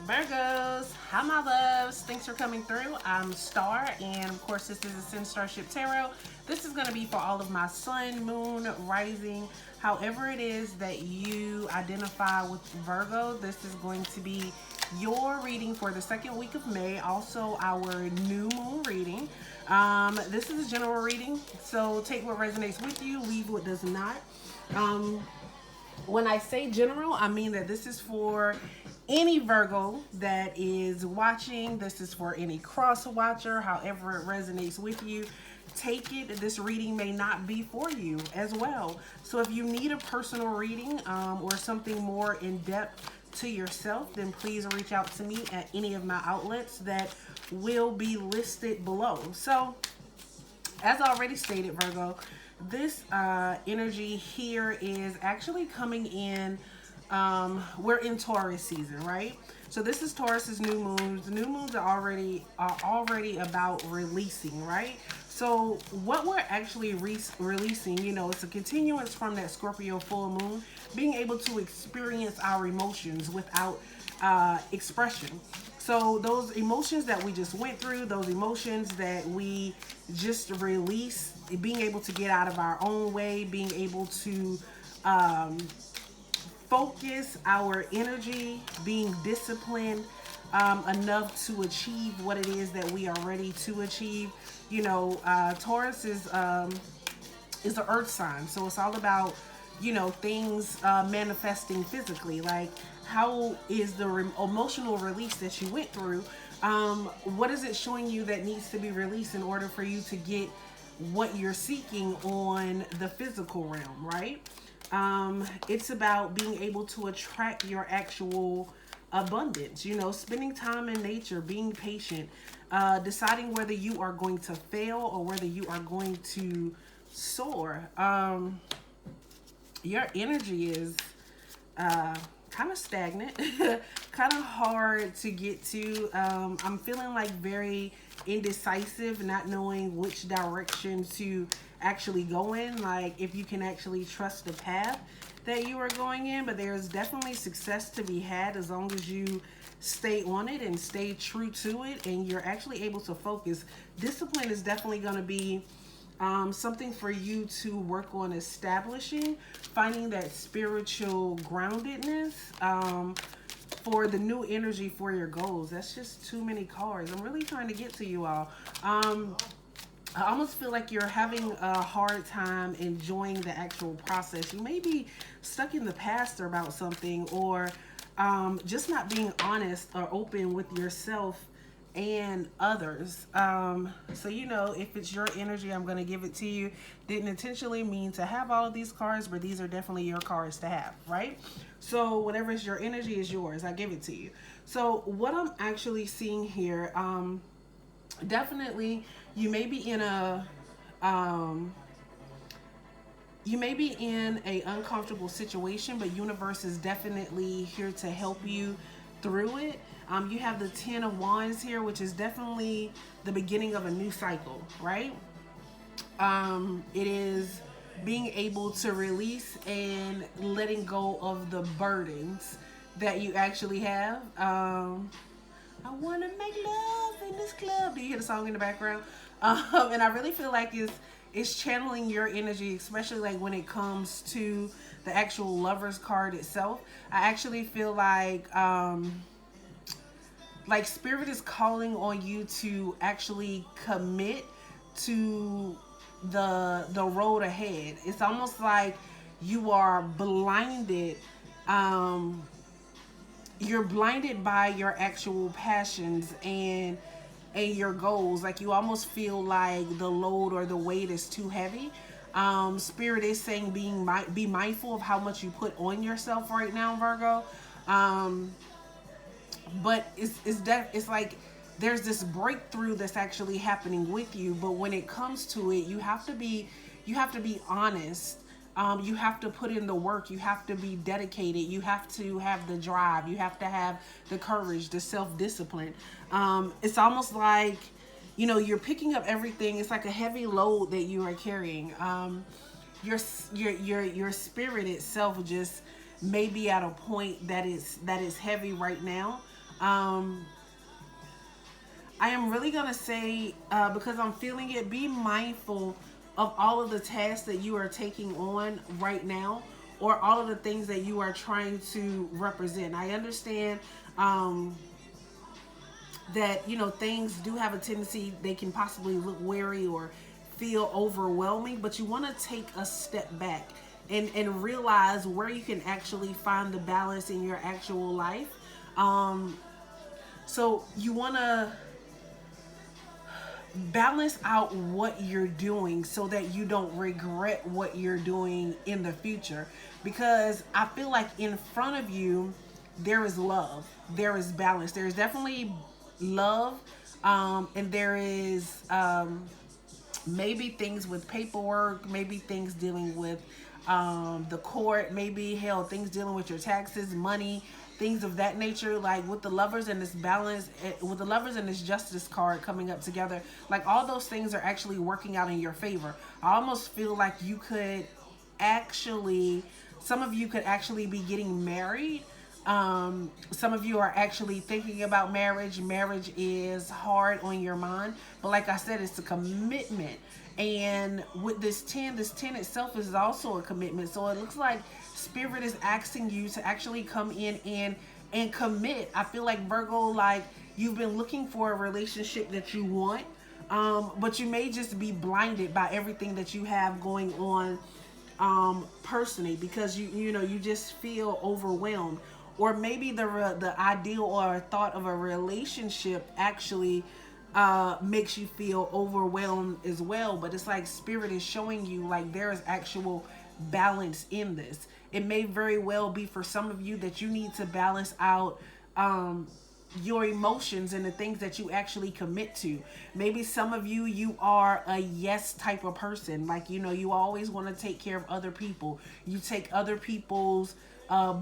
Virgos, hi my loves. Thanks for coming through. I'm Star, and of course, this is Ascendstarship Tarot. This is going to be for all of my sun, moon, rising, however it is that you identify with Virgo. This is going to be your reading for the second week of May, also our new moon reading. This is a general reading, so take what resonates with you, leave what does not. When I say general, I mean that this is for any Virgo that is watching. This is for any cross watcher, however it resonates with you. Take it. This reading may not be for you as well. So if you need a personal reading or something more in depth to yourself, then please reach out to me at any of my outlets that will be listed below. So as already stated, Virgo, this energy here is actually coming in. We're in Taurus season, right? So this is Taurus's new moons. New moons are already about releasing, right? So what we're actually releasing, it's a continuance from that Scorpio full moon, being able to experience our emotions without expression. So those emotions that we just went through, those emotions that we just released, being able to get out of our own way, being able to focus our energy, being disciplined enough to achieve what it is that we are ready to achieve. Taurus is an earth sign, so it's all about things manifesting physically. Like, how is the emotional release that you went through? What is it showing you that needs to be released in order for you to get what you're seeking on the physical realm, right? It's about being able to attract your actual abundance, spending time in nature, being patient, deciding whether you are going to fail or whether you are going to soar. Your energy is kind of stagnant, kind of hard to get to. I'm feeling like very indecisive, not knowing which direction to actually go in, like if you can actually trust the path that you are going in. But there's definitely success to be had as long as you stay on it and stay true to it, and you're actually able to focus. Discipline is definitely going to be something for you to work on establishing, finding that spiritual groundedness for the new energy for your goals. That's just too many cards. I'm really trying to get to you all. I almost feel like you're having a hard time enjoying the actual process. You may be stuck in the past about something, or just not being honest or open with yourself and others. So if it's your energy, I'm going to give it to you. Didn't intentionally mean to have all of these cards, but these are definitely your cards to have, right? So whatever is your energy is yours. I give it to you. So what I'm actually seeing here, definitely you may be in a uncomfortable situation, but universe is definitely here to help you through it. You have the 10 of Wands here, which is definitely the beginning of a new cycle, right? It is being able to release and letting go of the burdens that you actually have. I want to make love in this club. Do you hear the song in the background? And I really feel like it's channeling your energy, especially like when it comes to the actual Lover's card itself. I actually feel like Spirit is calling on you to actually commit to the road ahead. It's almost like you are blinded. You're blinded by your actual passions and your goals. Like, you almost feel like the load or the weight is too heavy. Spirit is saying be mindful of how much you put on yourself right now, Virgo. But it's like there's this breakthrough that's actually happening with you. But when it comes to it, you have to be honest. You have to put in the work. You have to be dedicated. You have to have the drive. You have to have the courage, the self-discipline. It's almost like, you're picking up everything. It's like a heavy load that you are carrying. Your spirit itself just may be at a point that is heavy right now. Um, I am really gonna say, because I'm feeling it, be mindful of all of the tasks that you are taking on right now, or all of the things that you are trying to represent. I understand that things do have a tendency, they can possibly look weary or feel overwhelming, but you want to take a step back and realize where you can actually find the balance in your actual life. So you want to balance out what you're doing so that you don't regret what you're doing in the future, because I feel like in front of you there is love, there is balance, there is definitely love, and there is maybe things with paperwork, maybe things dealing with the court, maybe hell, things dealing with your taxes, money, things of that nature. Like with the lovers and this balance, with the lovers and this justice card coming up together, like all those things are actually working out in your favor. I almost feel like you could actually, some of you could actually be getting married. Some of you are actually thinking about marriage. Marriage is hard on your mind, but like I said, it's a commitment. And with this 10 itself is also a commitment. So it looks like spirit is asking you to actually come in and commit. I feel like Virgo, like you've been looking for a relationship that you want, but you may just be blinded by everything that you have going on personally, because you just feel overwhelmed, or maybe the ideal or thought of a relationship actually makes you feel overwhelmed as well. But it's like spirit is showing you like there is actual balance in this. It may very well be for some of you that you need to balance out your emotions and the things that you actually commit to. Maybe some of you are a yes type of person. Like, you always want to take care of other people. You take other people's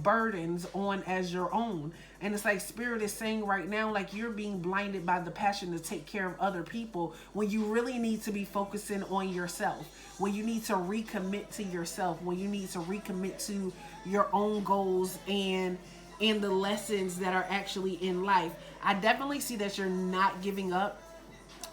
burdens on as your own. And it's like spirit is saying right now, like you're being blinded by the passion to take care of other people when you really need to be focusing on yourself, when you need to recommit to yourself, when you need to recommit to your own goals and the lessons that are actually in life. I definitely see that you're not giving up.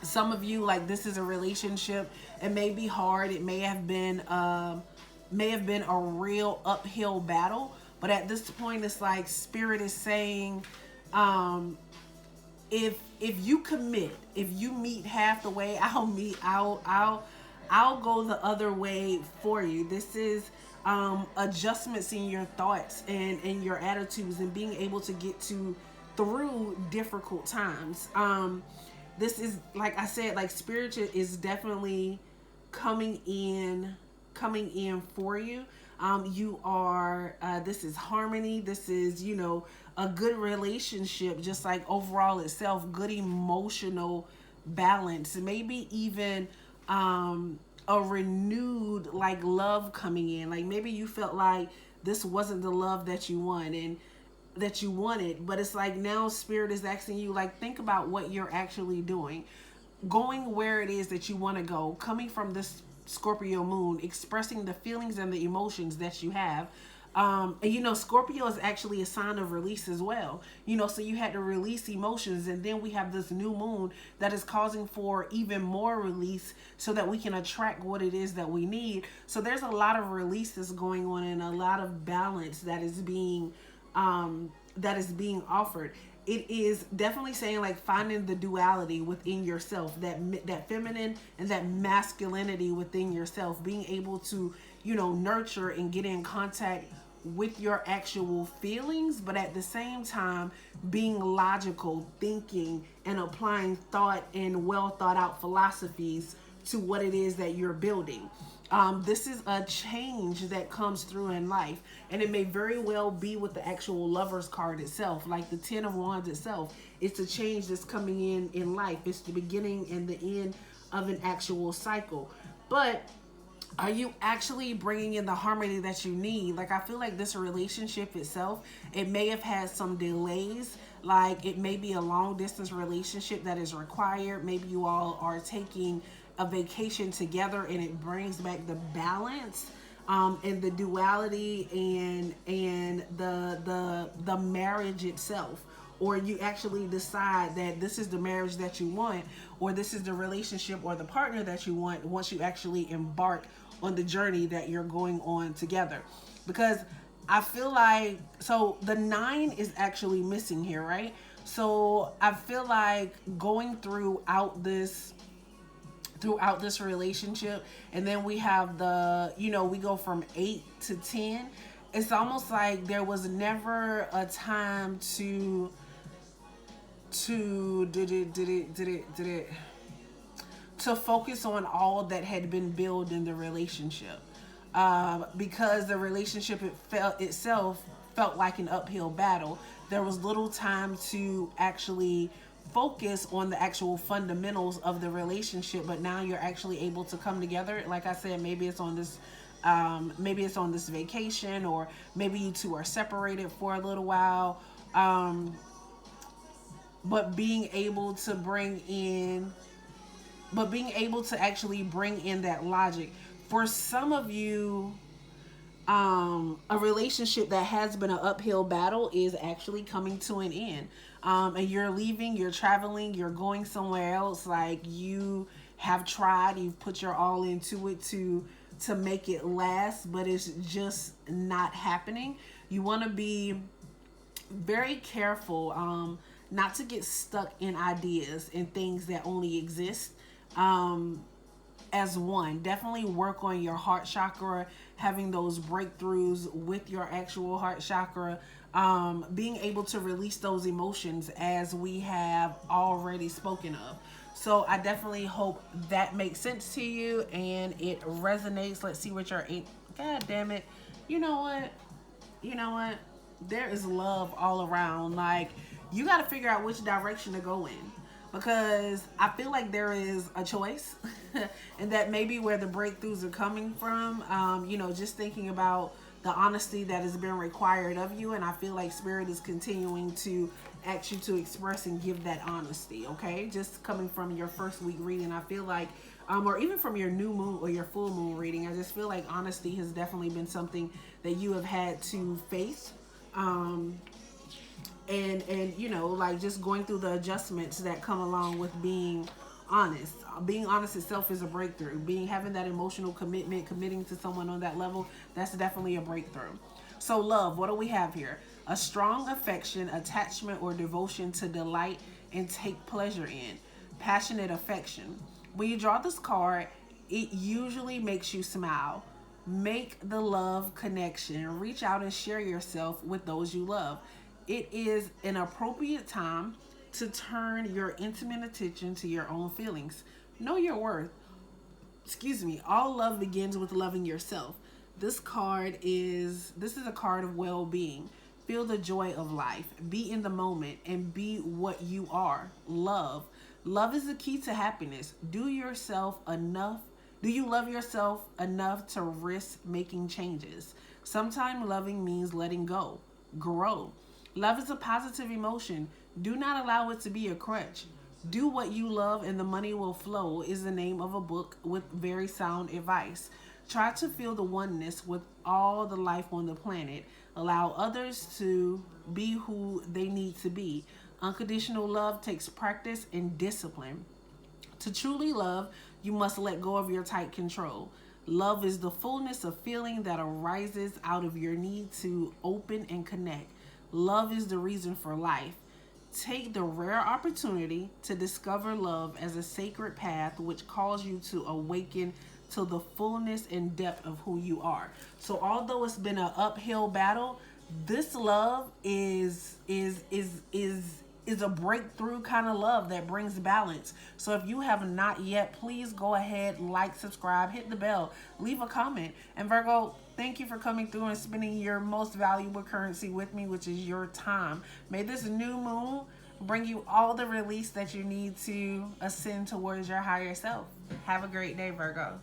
Some of you, like, this is a relationship. It may be hard. It may have been a real uphill battle. But at this point, it's like spirit is saying, if you commit, if you meet half the way, I'll go the other way for you. This is adjustments in your thoughts and your attitudes, and being able to get through difficult times. This is, like I said, like spirit is definitely coming in for you. You are, this is harmony. This is, a good relationship, just like overall itself, good emotional balance, maybe even a renewed like love coming in. Like maybe you felt like this wasn't the love that you want and that you wanted, but it's like now spirit is asking you, like, think about what you're actually doing, going where it is that you want to go, coming from this Scorpio moon, expressing the feelings and the emotions that you have. And Scorpio is actually a sign of release as well. So you had to release emotions, and then we have this new moon that is causing for even more release so that we can attract what it is that we need. So there's a lot of releases going on and a lot of balance that is being offered. It is definitely saying, like, finding the duality within yourself, that feminine and that masculinity within yourself, being able to, nurture and get in contact with your actual feelings, but at the same time being logical, thinking and applying thought and well thought out philosophies to what it is that you're building. This is a change that comes through in life, and it may very well be with the actual Lovers card itself, like the 10 of Wands itself. It's a change that's coming in life. It's the beginning and the end of an actual cycle. But are you actually bringing in the harmony that you need? Like, I feel like this relationship itself, it may have had some delays. Like, it may be a long distance relationship that is required. Maybe you all are taking a vacation together, and it brings back the balance and the duality and the marriage itself. or you actually decide that this is the marriage that you want, or this is the relationship or the partner that you want once you actually embark on the journey that you're going on together. Because I feel like, so the 9 is actually missing here, right? So I feel like going throughout this relationship, and then we have the, we go from 8 to 10. It's almost like there was never a time to focus on all that had been built in the relationship, because the relationship itself felt like an uphill battle. There was little time to actually focus on the actual fundamentals of the relationship, but now you're actually able to come together. Like I said, maybe it's on this vacation, or maybe you two are separated for a little while, but being able to actually bring in that logic. For some of you, a relationship that has been an uphill battle is actually coming to an end. And you're leaving, you're traveling, you're going somewhere else. Like, you have tried, you've put your all into it to make it last, but it's just not happening. You want to be very careful, not to get stuck in ideas and things that only exist as one. Definitely work on your heart chakra, having those breakthroughs with your actual heart chakra, being able to release those emotions as we have already spoken of. So I definitely hope that makes sense to you and it resonates. Let's see what your 8. God damn it. You know what? There is love all around. Like, you got to figure out which direction to go in, because I feel like there is a choice and that maybe where the breakthroughs are coming from, just thinking about the honesty that has been required of you. And I feel like Spirit is continuing to ask you to express and give that honesty, okay? Just coming from your first week reading, I feel like, or even from your new moon or your full moon reading, I just feel like honesty has definitely been something that you have had to face. And like, just going through the adjustments that come along with being honest. Being honest itself is a breakthrough. Having that emotional commitment, committing to someone on that level, that's definitely a breakthrough. So love, what do we have here? A strong affection, attachment, or devotion to delight and take pleasure in. Passionate affection. When you draw this card, it usually makes you smile. Make the love connection. Reach out and share yourself with those you love. It is an appropriate time to turn your intimate attention to your own feelings. Know your worth. All love begins with loving yourself. This is a card of well-being. Feel the joy of life. Be in the moment and be what you are. Love. Love is the key to happiness. Do you love yourself enough to risk making changes? Sometimes loving means letting go. Grow. Love is a positive emotion. Do not allow it to be a crutch. Do what you love and the money will flow is the name of a book with very sound advice. Try to feel the oneness with all the life on the planet. Allow others to be who they need to be. Unconditional love takes practice and discipline. To truly love, you must let go of your tight control. Love is the fullness of feeling that arises out of your need to open and connect. Love is the reason for life. Take the rare opportunity to discover love as a sacred path which calls you to awaken to the fullness and depth of who you are. So although it's been an uphill battle, this love is a breakthrough kind of love that brings balance. So if you have not yet, please go ahead, like, subscribe, hit the bell, leave a comment. And Virgo, thank you for coming through and spending your most valuable currency with me, which is your time. May this new moon bring you all the release that you need to ascend towards your higher self. Have a great day, Virgo.